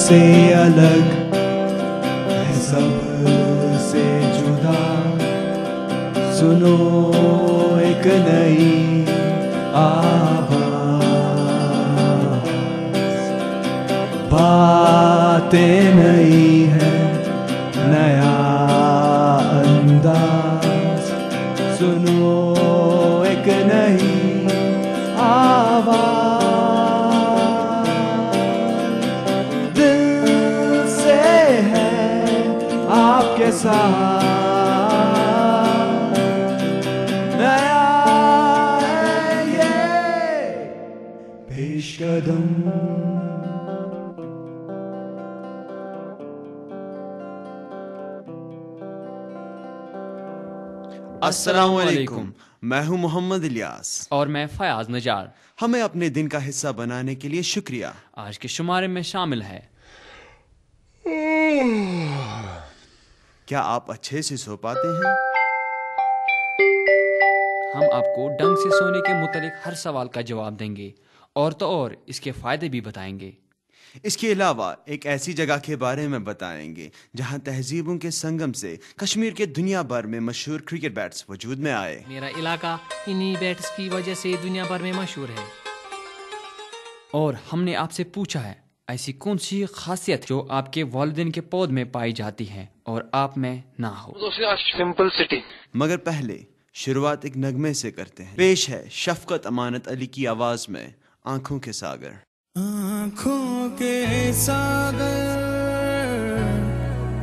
سے الگ ہے سب سے جدا. سنو ایک نئی آواز, باتیں نئی ہے نیا انداز. سنو ایک نئی آواز, دل سے ہے آپ کے ساتھ. نیا ہے یہ پیش قدم. السلام علیکم, میں ہوں محمد الیاس اور میں فیاض نجار. ہمیں اپنے دن کا حصہ بنانے کے لیے شکریہ. آج کے شمارے میں شامل ہے کیا آپ اچھے سے سو پاتے ہیں؟ ہم آپ کو ڈنگ سے سونے کے متعلق ہر سوال کا جواب دیں گے, اور تو اور اس کے فائدے بھی بتائیں گے. اس کے علاوہ ایک ایسی جگہ کے بارے میں بتائیں گے جہاں تہذیبوں کے سنگم سے کشمیر کے دنیا بھر میں مشہور کرکٹ بیٹس وجود میں آئے. میرا علاقہ انہی بیٹس کی وجہ سے دنیا بھر میں مشہور ہے. اور ہم نے آپ سے پوچھا ہے ایسی کون سی خاصیت جو آپ کے والدین کے پود میں پائی جاتی ہے اور آپ میں نہ ہو. Simple city. مگر پہلے شروعات ایک نغمے سے کرتے ہیں. پیش ہے شفقت امانت علی کی آواز میں آنکھوں کے ساگر. آنکھوں کے ساگر,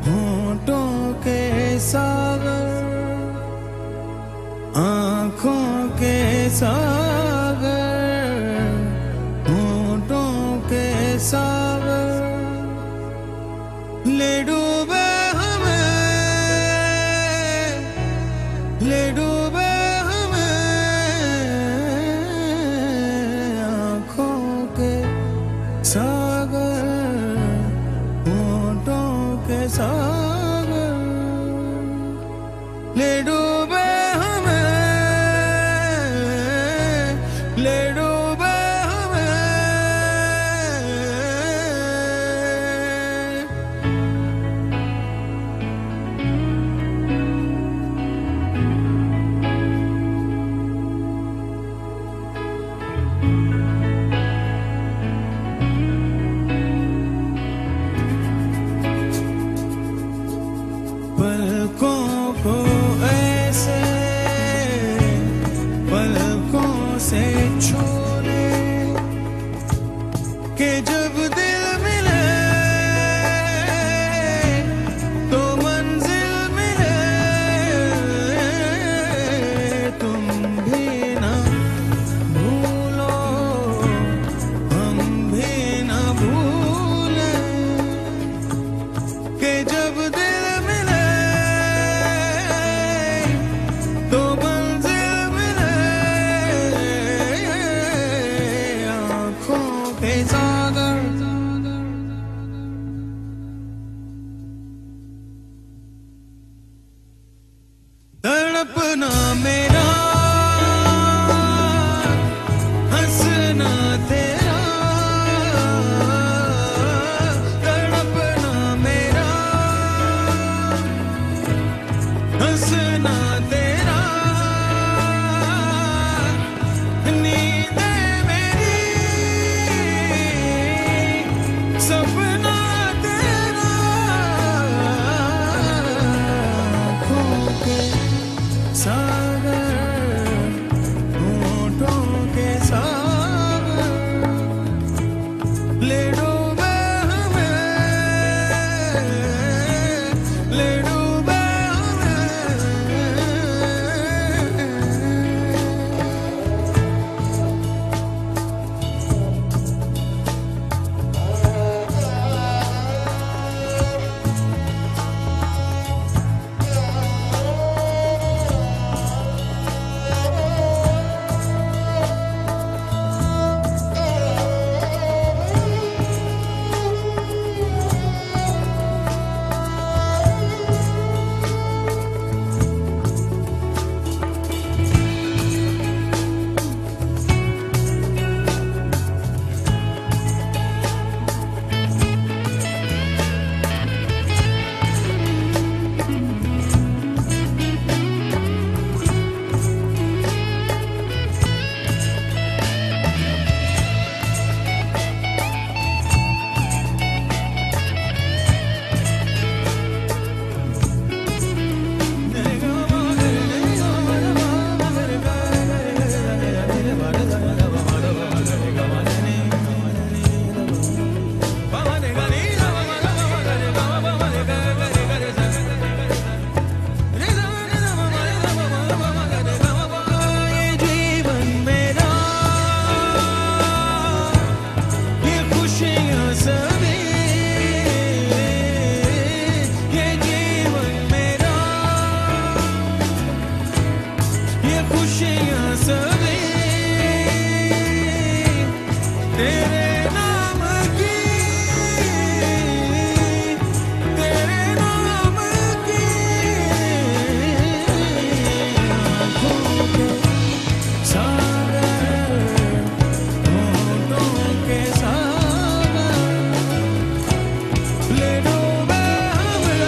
ہونٹوں کے ساگر, آنکھوں کے ساگر, ہونٹوں کے ساگر, لے ڈوبے ہمیں, لے ڈوبے ہمیں آنکھوں کے ساگر, ہونٹوں کے ساگر, لے ڈوبے ہمیں, لے ڈوبے ہمیں. پلکوں کو ایسے پلکوں سے چھو لے کہ جب دل ملے تو منزل ملے. تم بھی نہ بھولو ہم بھی نہ بھولیں کہ جب دل تو منزل ملے. آنکھوں کے ساگر, تڑپنا میرا ہنسنا تیرا, تڑپنا میرا ہنسنا تیرا, نیندیں میری سپنا تیرا. آنکھوں کے ساگر, ہونٹوں کے ساگر, لے ڈوبے ہمیں, لے ڈوبے खुशियाँ सभी तेरे नाम की, तेरे नाम की। आँखों के सागर, होठों के सागर, ले डूबे हमें,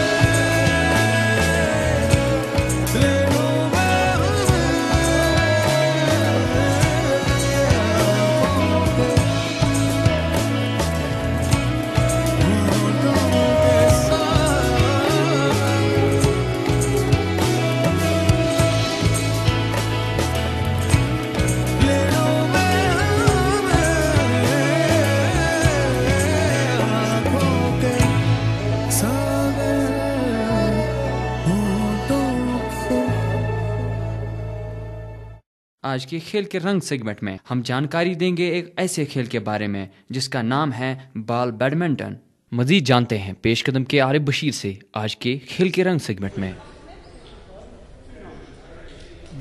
ले डूबे आज के खेल के रंग सेगमेंट में हम जानकारी देंगे एक ऐसे खेल के बारे में जिसका नाम है बॉल बैडमिंटन। मजीद जानते हैं पेशकदम के आरिफ बशीर से आज के खेल के रंग सेगमेंट में।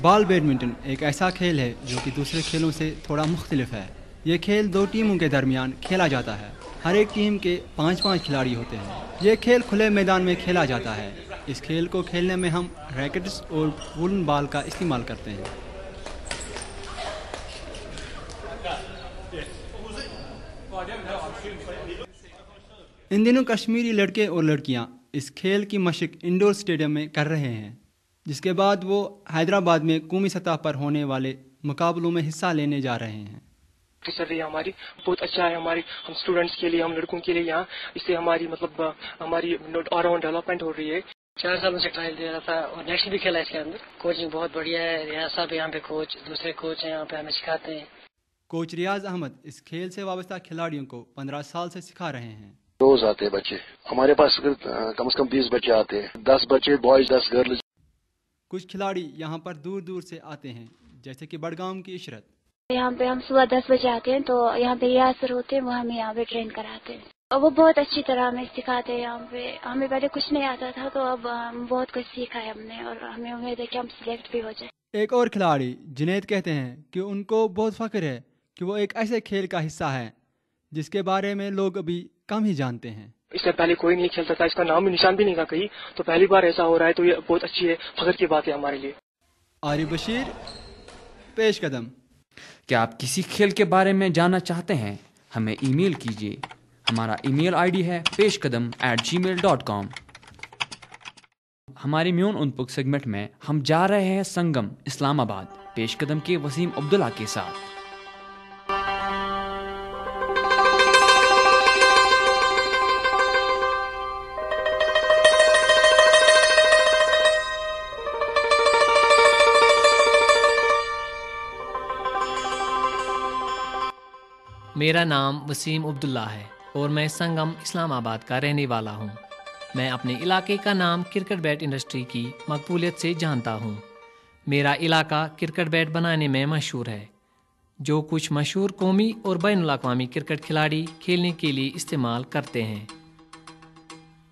बॉल बैडमिंटन एक ऐसा खेल है जो कि दूसरे खेलों से थोड़ा मुख्तलिफ है। ये खेल दो टीमों के दरमियान खेला जाता है। हर एक टीम के 5-5 खिलाड़ी होते हैं। ये खेल खुले मैदान में खेला जाता है। इस खेल को खेलने में हम रैकेट्स और वुलन बॉल का इस्तेमाल करते हैं। इन दिनों कश्मीरी लड़के और लड़कियां इस खेल की मशक इंडोर स्टेडियम में कर रहे हैं, जिसके बाद वो हैदराबाद में कौमी सतह पर होने वाले मुकाबलों में हिस्सा लेने जा रहे हैं। चल रही है हमारी, बहुत अच्छा है हमारी, हम स्टूडेंट्स के लिए, हम लड़कों के लिए यहाँ, इससे हमारी मतलब हमारी ऑलराउंड डेवलपमेंट हो रही है। 4 सालों से ट्रायल दे रहा था और नेक्स्ट भी खेला इसके अंदर। कोचिंग बहुत बढ़िया है, यहाँ सब यहाँ पे कोच, दूसरे कोच हैं यहाँ पे हमें सिखाते हैं। कोच रियाज अहमद इस खेल से वाबस्ता खिलाड़ियों को 15 साल से सिखा रहे हैं। रोज आते हैं बच्चे हमारे पास, कम से कम 20 बच्चे आते हैं, 10 बच्चे बॉयज 10 गर्ल्स। कुछ खिलाड़ी यहाँ पर दूर दूर से आते हैं, जैसे कि बड़गाम की इशरत। यहाँ पे हम सुबह 10 बजे आते हैं, तो यहाँ पे रियाज सर होते हैं, वो हमें यहाँ पे ट्रेन कराते हैं और वो बहुत अच्छी तरह हमें सिखाते हैं। यहाँ पे हमें पहले कुछ नहीं आता था, तो अब बहुत कुछ सीखा है हमने और हमें उम्मीद है कि हम सिलेक्ट भी हो जाए। एक और खिलाड़ी जुनैद कहते हैं कि उनको बहुत फख्र है कि वो एक ऐसे खेल का हिस्सा है जिसके बारे में लोग अभी कम ही जानते हैं। इससे पहले कोई नहीं खेलता था, इसका नाम निशान भी नहीं था कहीं, तो पहली बार ऐसा हो रहा है, तो ये बहुत अच्छी है, फख्र की बात है हमारे लिए। आरिफ बशीर, पेश कदम। क्या आप किसी खेल के बारे में जानना चाहते हैं? हमें ईमेल कीजिए। हमारा ईमेल आईडी है peshkadam@gmail.com। हमारे म्यून उनपुक सेगमेंट में हम जा रहे हैं संगम इस्लामाबाद पेशकदम के वसीम अब्दुल्ला के साथ। मेरा नाम वसीम अब्दुल्ला है और मैं संगम इस्लामाबाद का रहने वाला हूँ। मैं अपने इलाके का नाम क्रिकेट बैट इंडस्ट्री की मकबूलियत से जानता हूँ। मेरा इलाका क्रिकेट बैट बनाने में मशहूर है, जो कुछ मशहूर कौमी और बैनुल-अक़वामी क्रिकेट खिलाड़ी खेलने के लिए इस्तेमाल करते हैं।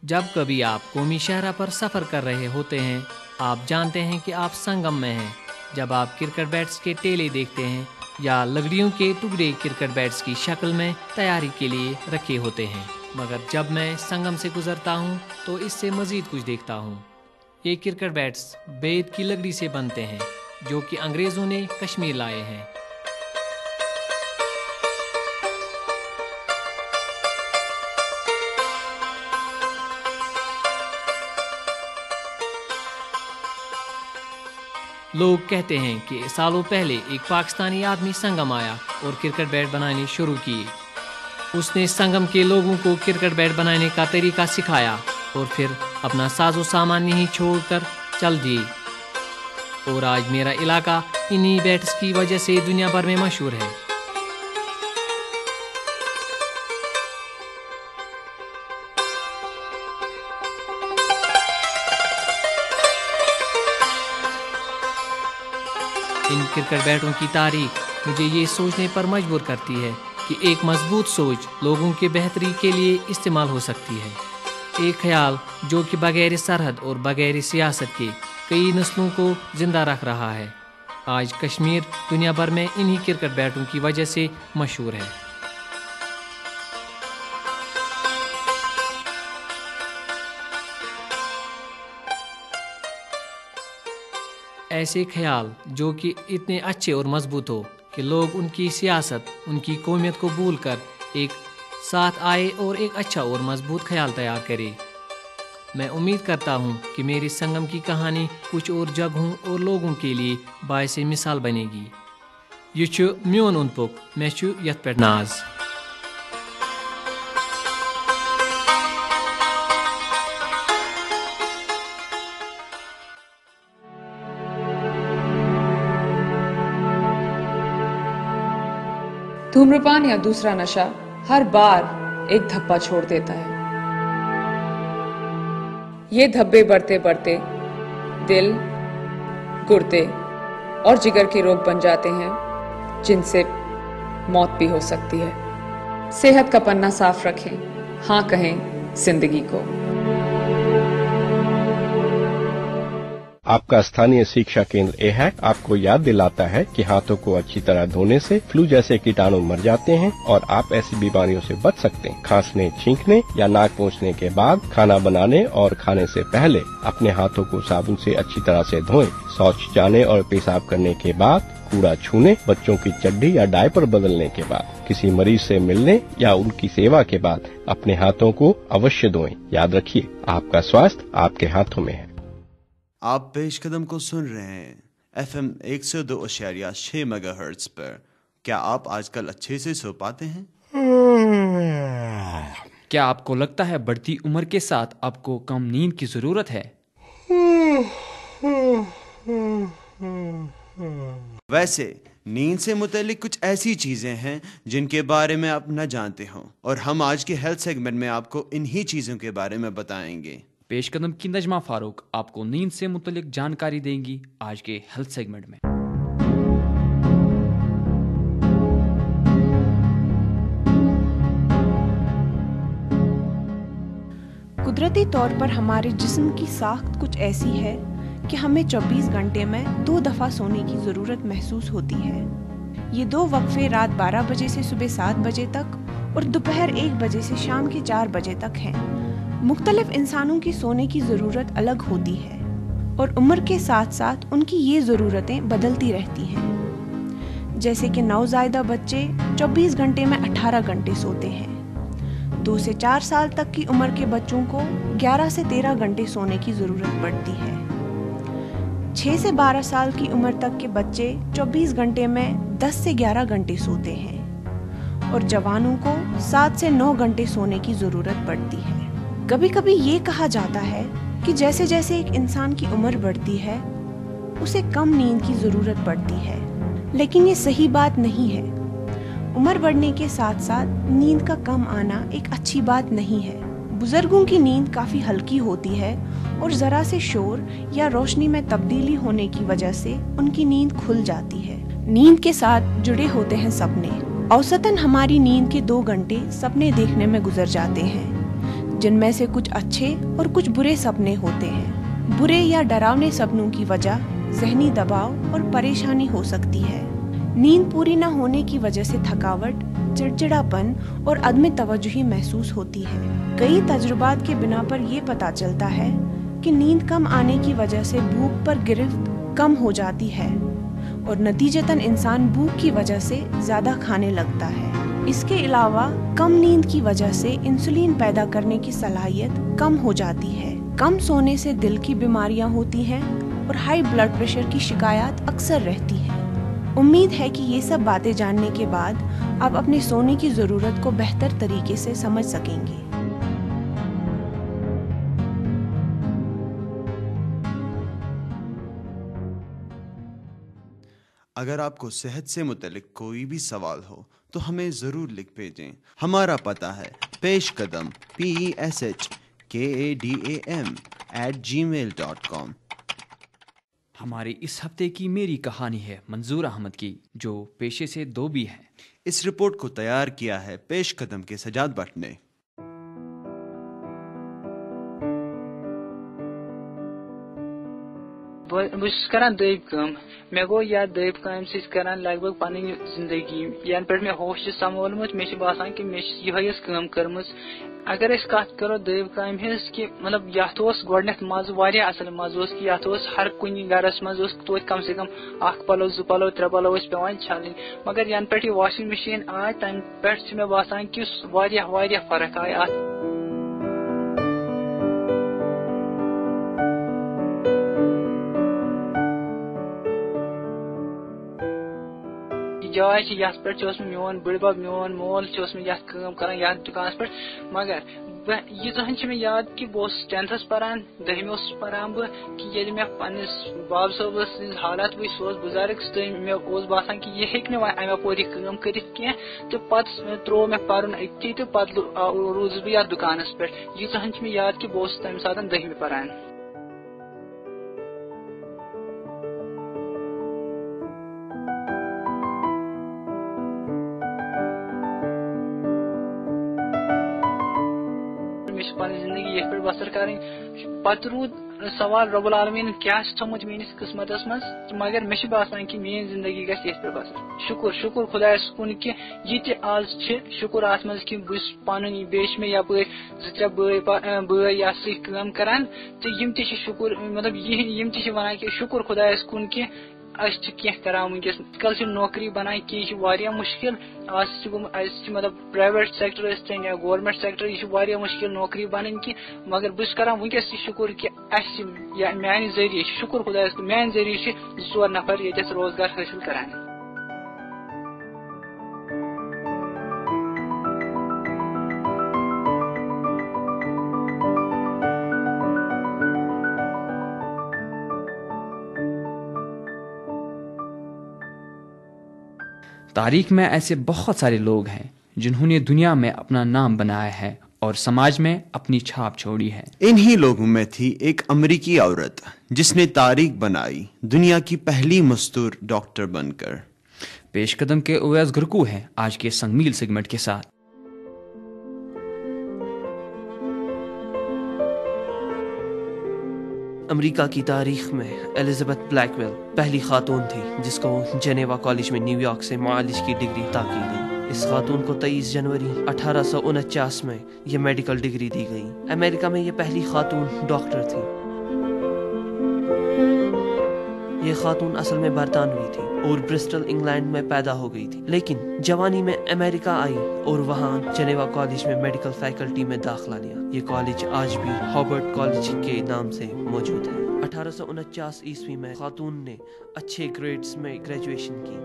जब कभी आप कौमी शहरा पर सफ़र कर रहे होते हैं, आप जानते हैं कि आप संगम में हैं। जब आप क्रिकेट बैट्स के टेले देखते हैं या लकड़ियों के टुकड़े क्रिकेट बैट्स की शक्ल में तैयारी के लिए रखे होते हैं, मगर जब मैं संगम से गुजरता हूँ तो इससे मज़ीद कुछ देखता हूँ। ये क्रिकेट बैट्स बेद की लकड़ी से बनते हैं, जो कि अंग्रेज़ों ने कश्मीर लाए हैं। लोग कहते हैं कि सालों पहले एक पाकिस्तानी आदमी संगम आया और क्रिकेट बैट बनाने शुरू किए। उसने संगम के लोगों को क्रिकेट बैट बनाने का तरीका सिखाया और फिर अपना साजो सामान यहीं छोड़कर चल दिए। और आज मेरा इलाका इन्हीं बैट्स की वजह से दुनिया भर में मशहूर है। इन क्रिकेट बैटों की तारीख मुझे ये सोचने पर मजबूर करती है कि एक मजबूत सोच लोगों के बेहतरी के लिए इस्तेमाल हो सकती है। एक ख्याल जो कि बगैर सरहद और बगैर सियासत के कई नस्लों को जिंदा रख रहा है। آج کشمیر دنیا بھر میں انہی کرکٹ بیٹوں کی وجہ سے مشہور ہے۔ ایسے خیال جو کہ اتنے اچھے اور مضبوط ہو کہ لوگ ان کی سیاست، ان کی قومیت کو بھول کر ایک ساتھ آئے اور ایک اچھا اور مضبوط خیال تیار کرے۔ میں امید کرتا ہوں کہ میری سنگم کی کہانی کچھ اور جگہوں اور لوگوں کے لیے باعث مثال بنے گی۔ یہ چھُ میون اوٚنٛد پوٚک، مےٚ چھُ یتھ پٮ۪ٹھ ناز۔ धूम्रपान या दूसरा नशा हर बार एक धब्बा छोड़ देता है। ये धब्बे बढ़ते बढ़ते दिल, गुर्दे और जिगर के रोग बन जाते हैं, जिनसे मौत भी हो सकती है। सेहत का पन्ना साफ रखें, हाँ कहें जिंदगी को। आपका स्थानीय शिक्षा केंद्र एहैक आपको याद दिलाता है कि हाथों को अच्छी तरह धोने से फ्लू जैसे कीटाणु मर जाते हैं और आप ऐसी बीमारियों से बच सकते हैं। खांसने, छींकने या नाक पोंछने के बाद, खाना बनाने और खाने से पहले अपने हाथों को साबुन से अच्छी तरह से धोएं। शौच जाने और पेशाब करने के बाद, कूड़ा छूने, बच्चों की चड्डी या डायपर बदलने के बाद, किसी मरीज से मिलने या उनकी सेवा के बाद अपने हाथों को अवश्य धोएं। याद रखिए, आपका स्वास्थ्य आपके हाथों में है। आप पेश कदम को सुन रहे हैं FM 102.6 मेगाहर्ट्ज पर। क्या आप आजकल अच्छे से सो पाते हैं? क्या आपको लगता है बढ़ती उम्र के साथ आपको कम नींद की जरूरत है? वैसे नींद से मुतालिक कुछ ऐसी चीजें हैं जिनके बारे में आप न जानते हो, और हम आज के हेल्थ सेगमेंट में आपको इन्हीं चीजों के बारे में बताएंगे। पेश कदम की नजमा फारूक आपको नींद से मुतालिक जानकारी देंगी आज के हेल्थ सेगमेंट में। कुदरती तौर पर हमारे जिस्म की साख्त कुछ ऐसी है कि हमें 24 घंटे में 2 दफ़ा सोने की ज़रूरत महसूस होती है। ये 2 वक्फे रात 12 बजे से सुबह 7 बजे तक और दोपहर 1 बजे से शाम के 4 बजे तक हैं। मुख्तलिफ इंसानों की सोने की ज़रूरत अलग होती है और उम्र के साथ साथ उनकी ये ज़रूरतें बदलती रहती हैं। जैसे कि नवज़ायदा बच्चे 24 घंटे में 18 घंटे सोते हैं। 2 से 4 साल तक की उम्र के बच्चों को 11 से 13 घंटे सोने की ज़रूरत पड़ती है। 6 से 12 साल की उम्र तक के बच्चे 24 घंटे में 10 से 11 घंटे सोते हैं और जवानों को 7 से 9 घंटे सोने की ज़रूरत पड़ती है। कभी कभी ये कहा जाता है कि जैसे जैसे एक इंसान की उम्र बढ़ती है उसे कम नींद की ज़रूरत पड़ती है, लेकिन ये सही बात नहीं है। उम्र बढ़ने के साथ साथ नींद का कम आना एक अच्छी बात नहीं है। बुजुर्गों की नींद काफ़ी हल्की होती है और ज़रा से शोर या रोशनी में तब्दीली होने की वजह से उनकी नींद खुल जाती है। नींद के साथ जुड़े होते हैं सपने। औसतन हमारी नींद के 2 घंटे सपने देखने में गुजर जाते हैं, जिनमें से कुछ अच्छे और कुछ बुरे सपने होते हैं। बुरे या डरावने सपनों की वजह ज़हनी दबाव और परेशानी हो सकती है। नींद पूरी न होने की वजह से थकावट, चिड़चिड़ापन और अदम तवज्जुही महसूस होती है। कई तजुर्बात के बिना पर यह पता चलता है कि नींद कम आने की वजह से भूख पर गिरफ्त कम हो जाती है और नतीजतन इंसान भूख की वजह से ज़्यादा खाने लगता है। इसके अलावा कम नींद की वजह से इंसुलिन पैदा करने की सलाहियत कम हो जाती है। कम सोने से दिल की बीमारियां होती हैं और हाई ब्लड प्रेशर की शिकायत अक्सर रहती है। उम्मीद है कि ये सब बातें जानने के बाद आप अपने सोने की ज़रूरत को बेहतर तरीके से समझ सकेंगे। अगर आपको सेहत से मुतल्लिक कोई भी सवाल हो तो हमें ज़रूर लिख भेजें। हमारा पता है पेशकदम PESHKADAM@gmail.com। हमारी इस हफ्ते की मेरी कहानी है मंजूर अहमद की, जो पेशे से धोबी है। इस रिपोर्ट को तैयार किया है पेशकदम के सजाद भट्ट ने। بس کران دٔیِم کٲم مےٚ گوٚو یتھ دٔیِم کامہِ سۭتۍ کران لگ بگ پنٕنۍ زندگی ینہٕ پٮ۪ٹھ مےٚ ہوش چھُ سنبھولمُت مےٚ چھُ باسان کہِ مےٚ چھِ یِہے یٲژ کٲم کٔرمٕژ اگر أسۍ کتھ کرو دٔیِم کامہِ ہٕنٛز کہِ مطلب یتھ اوس گۄڈٕنیتھ مزٕ واریاہ اصل مزٕ اوس کہِ یتھ اوس ہر کُنہِ گرس منٛز اوس توتہِ کم سے کم اکھ پلو زٕ پلو ترٛےٚ پلو ٲسۍ پیوان چھلٕنۍ مگر ینہٕ پٮ۪ٹھ یہِ واشنگ مشیٖن آے تمہِ پٮ۪ٹھ چھُ مےٚ باسان کہِ واریاہ واریاہ فرق آیہِ اتھ جاے چھِ یتھ پٮ۪ٹھ چھُ اوسمُت میون بٕڈبب میون مول چھُ اوسمُت یتھ کٲم کران یتھ دُکانس پٮ۪ٹھ مگر ییٖژہن چھِ مےٚ یاد کہِ بہٕ اوسُس 10تھس پران 10مہِ اوسُس پران بہٕ کہِ ییٚلہِ مےٚ پننِس باب صٲبس سٕنٛز حالات وٕچھ سُہ اوس بُزرگ تہٕ مےٚ اوس باسان کہِ یہِ ہیٚکہِ نہٕ وۄنۍ امہِ اپور یہِ کٲم کٔرِتھ کینٛہہ تہٕ پتہٕ تروو مےٚ پرُن أتی تہٕ پتہٕ روٗدُس بہٕ یتھ دُکانس پٮ۪ٹھ ییٖژہن چھِ مےٚ یاد کہِ بہٕ اوسُس تمہِ ساتہٕ 10مہِ پران پنٕنۍ زندگی یتھ پٮ۪ٹھ بسر کرٕنۍ پتہٕ روٗد سوال رۄب العالمیٖن کیاہ چھُ تھوٚمُت میٲنِس قٕسمتس منٛز مگر مےٚ چھُ باسان کہِ میٲنۍ زندگی گژھِ یتھ پٮ۪ٹھ بسر شُکر خۄدایس کُن کہِ یہِ تہِ آز چھِ شُکر اتھ منٛز کہِ بہٕ چھُس پنُن بیٚیہِ چھِ مےٚ یپٲرۍ 2-3 بٲے یتھ سۭتۍ کٲم کران تہٕ یِم تہِ چھِ شُکر مطلب یِم تہِ چھِ ونان کہِ شُکر خۄدایس کُن کہِ أسۍ چھِ کینٛہہ کران ونکیٚس کل چھِ نوکری بنان کینٛہہ یہِ چھُ واریاہ مُشکِل آز چھُ گوٚمُت اسہِ چھِ مطلب پرایویٹ سیکٹر ٲسۍتن یا گورمینٹ سیکٹر یہِ چھُ واریاہ مُشکِل نوکری بنٕنۍ کہِ مگر بہٕ چھُس کران ونکیٚس تہِ شُکر کہِ اسہِ چھِ یا میانہِ ذٔریعہٕ شُکر خۄدایس کُن میانہِ ذٔریعہٕ چھِ 2-4 نفر ییٚتٮ۪س روزگار حٲصِل کران تاریخ میں ایسے بہت سارے لوگ ہیں جنہوں نے دنیا میں اپنا نام بنایا ہے اور سماج میں اپنی چھاپ چھوڑی ہے انہی لوگوں میں تھی ایک امریکی عورت جس نے تاریخ بنائی دنیا کی پہلی مستور ڈاکٹر بن کر پیش قدم کے اویس گرکو ہیں آج کے سنگ میل سیگمنٹ کے ساتھ امریکہ کی تاریخ میں ایلزابتھ بلیک ویل پہلی خاتون تھی جس کو جنیوا کالج میں نیو یارک سے معالج کی ڈگری عطا کی گئی اس خاتون کو 23 جنوری 1849 میں یہ میڈیکل ڈگری دی گئی امریکہ میں یہ پہلی خاتون ڈاکٹر تھی یہ خاتون اصل میں برطانوی تھی اور برسٹل انگلینڈ میں پیدا ہو گئی تھی لیکن جوانی میں امریکہ آئی اور وہاں جنیوا کالج میں میڈیکل فیکلٹی میں داخلہ لیا یہ کالج آج بھی ہارورڈ کالج کے نام سے موجود ہے 1849 عیسوی میں خاتون نے اچھے گریڈز میں گریجویشن کی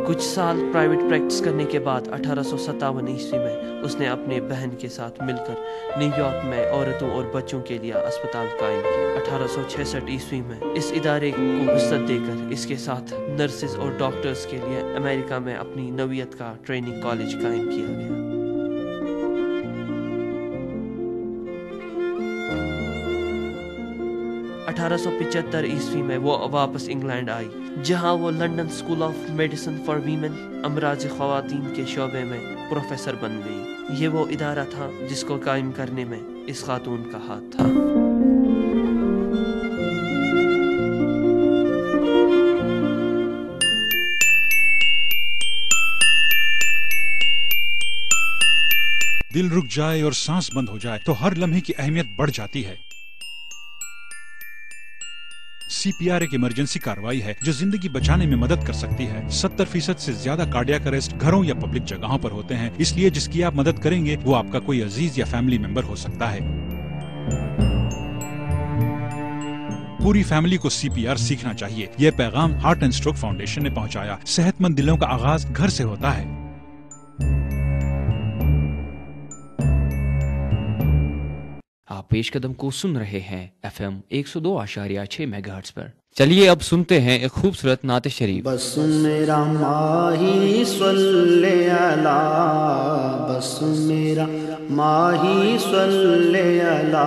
کچھ سال پرائیویٹ پریکٹس کرنے کے بعد 1857 عیسوی میں اس نے اپنے بہن کے ساتھ مل کر نیو یارک میں عورتوں اور بچوں کے لیے اسپتال قائم کیا 1866 عیسوی میں اس ادارے کو وسعت دے کر اس کے ساتھ نرسز اور ڈاکٹرز کے لیے امریکہ میں اپنی نوعیت کا ٹریننگ کالج قائم کیا گیا 1875 عیسوی میں وہ واپس انگلینڈ آئی جہاں وہ London school of medicine for women امراض خواتین کے شعبے میں پروفیسر بن گئی یہ وہ ادارہ تھا جس کو قائم کرنے میں اس خاتون کا ہاتھ تھا دل رک جائے اور سانس بند ہو جائے تو ہر لمحے کی اہمیت بڑھ جاتی ہے CPR ایک ایمرجنسی کارروائی ہے جو زندگی بچانے میں مدد کر سکتی ہے 70% سے زیادہ کارڈیاک اریسٹ گھروں یا پبلک جگہوں پر ہوتے ہیں اس لیے جس کی آپ مدد کریں گے وہ آپ کا کوئی عزیز یا فیملی ممبر ہو سکتا ہے پوری فیملی کو CPR سیکھنا چاہیے یہ پیغام ہارٹ اینڈ اسٹروک فاؤنڈیشن نے پہنچایا صحت مند دلوں کا آغاز گھر سے ہوتا ہے آپ پیش قدم کو سن رہے ہیں FM 102.6 میگا ہرٹز پر چلیے اب سنتے ہیں ایک خوبصورت نعت شریف بس میرا ماہی صلی علی بس میرا ماہی صلی علی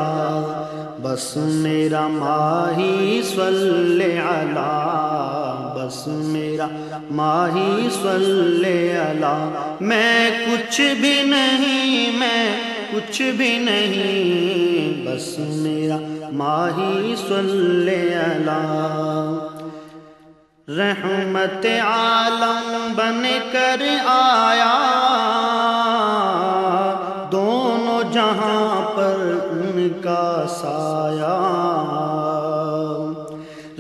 بس میرا ماہی صلی علی بس میرا ماہی صلی علی میں کچھ بھی نہیں میں کچھ بھی نہیں، بس میرا ماہی صلی اللہ. رحمت عالم بن کر آیا، دونوں جہاں پر ان کا سایہ.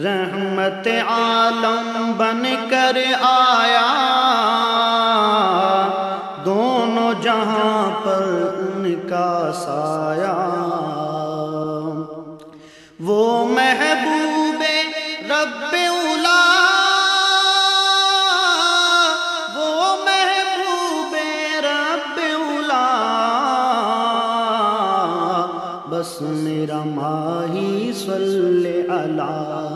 رحمت عالم بن کر آیا، دونوں جہاں پر ان کا سایہ. وہ محبوب رب اولا، وہ محبوب رب اولا، بس میرا ماہی صلی اللہ،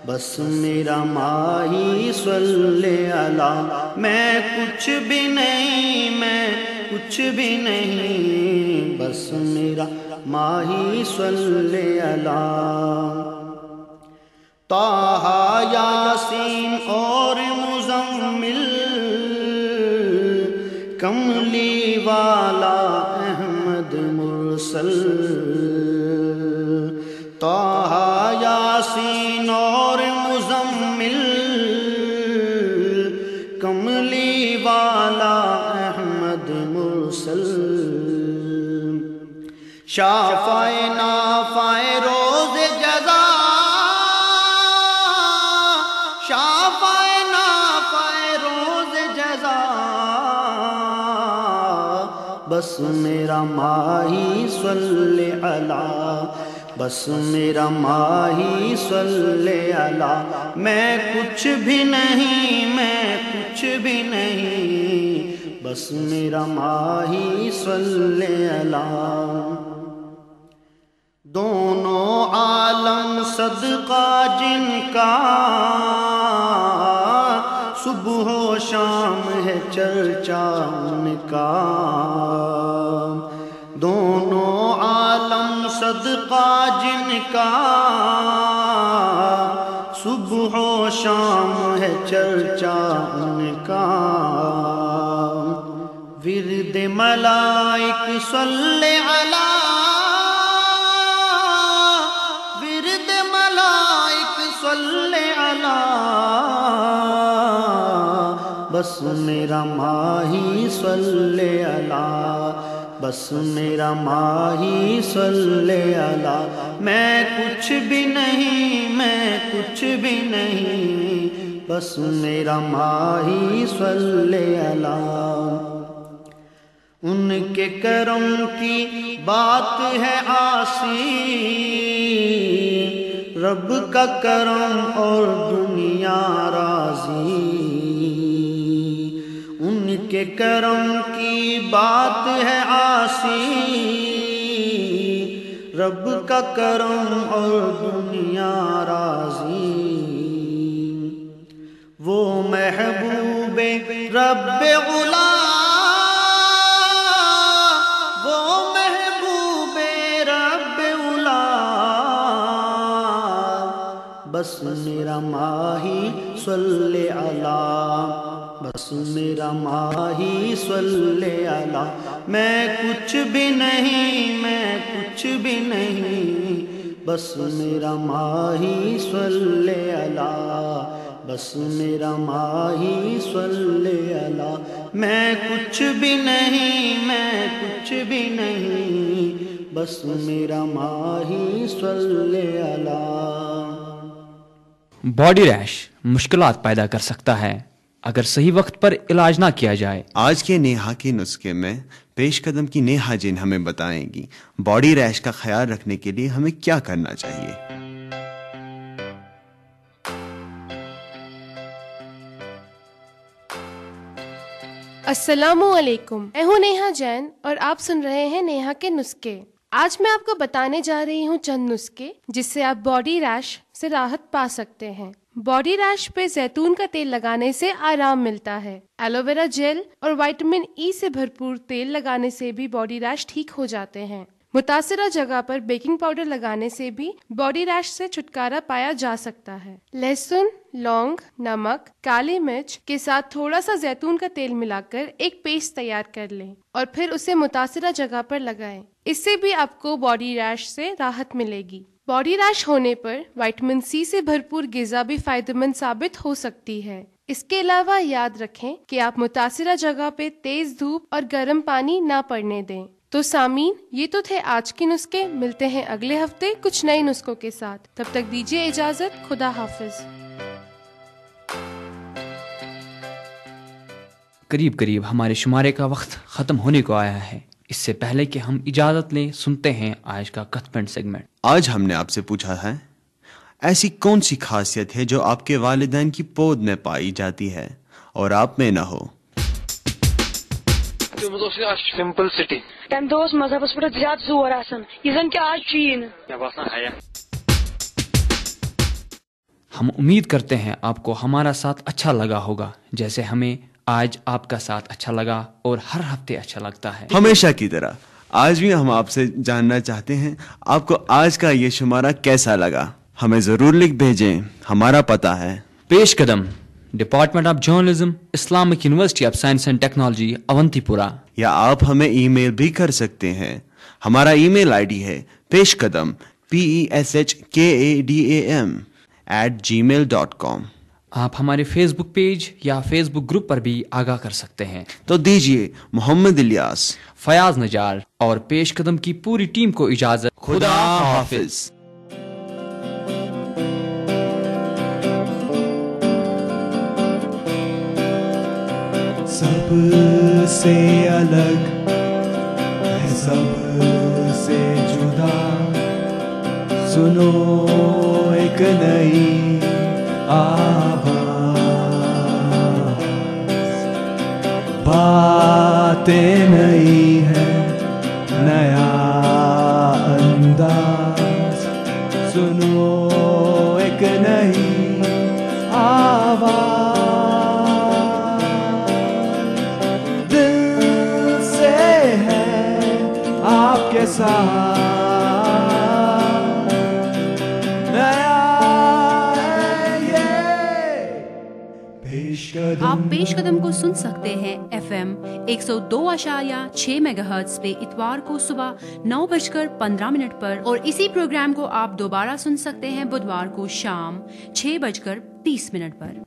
بس میرا ماہی صلی اللہ. میں کچھ بھی نہیں، میں کچھ بھی نہیں، بس میرا ماہی صلی اللہ. طٰہٰ یاسین اور مزمل، کملی والا احمد مرسل. طٰہٰ یاسین اور مزمل، کملی والا احمد مرسل. شافع نافع روز جزا، شافع نافع روز جزا، بس میرا ماہی صلی اللہ، بس میرا ماہی صلی اللہ. میں کچھ بھی نہیں، میں کچھ بھی نہیں، بس میرا ماہی صلی اللہ. دونوں عالم صدقہ جن کا، صبح و شام ہے چرچا ان کا. دونوں عالم صدقہ جن کا، صبح و شام ہے چرچا ان کا. ورد ملائک صلی علی، ورد ملائک صلی علی، بس میرا ماہی صلی اللہ، بس میرا ماہی صلی اللہ. میں کچھ بھی نہیں، میں کچھ بھی نہیں، بس میرا ماہی صلی اللہ. ان کے کرم کی بات ہے آسی، رب کا کرم اور دنیا راضی. ان کے کرم کی بات ہے آسی، رب کا کرم اور دنیا راضی. وہ محبوب رب اولا، وہ محبوب رب اولا، بس میرا ماہی صلی اللہ، بس میرا ماہی صلی اللہ. میں کچھ بھی نہیں، میں کچھ بھی نہیں، بس میرا ماہی صلی اللہ، بس میرا ماہی صلی اللہ. میں کچھ بھی نہیں، میں کچھ بھی نہیں، بس میرا ماہی صلی اللہ. باڈی ریش مشکلات پیدا کر سکتا ہے اگر صحیح وقت پر علاج نہ کیا جائے. آج کے نیہا کے نسخے میں پیش قدم کی نیہا جن ہمیں بتائیں گی باڈی ریش کا خیال رکھنے کے لیے ہمیں کیا کرنا چاہیے. السلام علیکم، میں ہوں نیہا جین اور آپ سن رہے ہیں نیہا کے نسخے. آج میں آپ کو بتانے جا رہی ہوں چند نسخے جس سے آپ باڈی ریش سے راحت پا سکتے ہیں. باڈی ریش پہ زیتون کا تیل لگانے سے آرام ملتا ہے. ایلو ویرا جیل اور وٹامن ای سے بھرپور تیل لگانے سے بھی باڈی ریش ٹھیک ہو جاتے ہیں. मुतासिरा जगह पर बेकिंग पाउडर लगाने से भी बॉडी रैश से छुटकारा पाया जा सकता है। लहसुन, लौंग, नमक, काली मिर्च के साथ थोड़ा सा जैतून का तेल मिलाकर एक पेस्ट तैयार कर लें और फिर उसे मुतासिरा जगह पर लगाएं। इससे भी आपको बॉडी रैश से राहत मिलेगी। बॉडी रैश होने पर विटामिन सी से भरपूर ग़िज़ा भी फायदेमंद साबित हो सकती है। इसके अलावा याद रखें कि आप मुतासिरा जगह पे तेज धूप और गर्म पानी ना पड़ने दें। तो सामीन, ये तो थे आज के नुस्खे। मिलते हैं अगले हफ्ते कुछ नए नुस्खों के साथ। तब तक दीजिए इजाजत। खुदा हाफिज। करीब करीब हमारे शुमारे का वक्त ख़त्म होने को आया है। इससे पहले कि हम इजाज़त लें, सुनते हैं आज का कथपेंट सेगमेंट। आज हमने आपसे पूछा है, ऐसी कौन सी खासियत है जो आपके वालिदैन की पौध में पाई जाती है और आप में न हो? Simplicity. Tam dos mazhabas पर ज़्यादा जोर आसन ये जन के आज चीन क्या बात है। हम उम्मीद करते हैं आपको हमारा साथ अच्छा लगा होगा, जैसे हमें आज आपका साथ अच्छा लगा और हर हफ्ते अच्छा लगता है। हमेशा की तरह आज भी हम आपसे जानना चाहते हैं आपको आज का ये शुमारा कैसा लगा। हमें जरूर लिख भेजें। हमारा पता है पेश कदम, department of journalism, Islamic University of Science and Technology, Awantipora. या आप हमें ईमेल भी कर सकते हैं। हमारा ईमेल आईडी है peshkadam peshkadam@gmail.com। आप हमारे फेसबुक पेज या फेसबुक ग्रुप पर भी आगाह कर सकते हैं। तो दीजिए मोहम्मद इलियास, फयाज नजार और पेश कदम की पूरी टीम को इजाजत। खुदा हाफिज। सबसे अलग है सबसे जुदा, सुनो एक नई आवाज। बातें नई है, नया अंदाज, सुनो एक नई आवाज। आपके साथ नया है ये पेश कदम। आप पेश कदम को सुन सकते हैं FM 102.6 मेगाहर्ट्ज पे इतवार को सुबह 9:15 पर, और इसी प्रोग्राम को आप दोबारा सुन सकते हैं बुधवार को शाम 6:30 पर।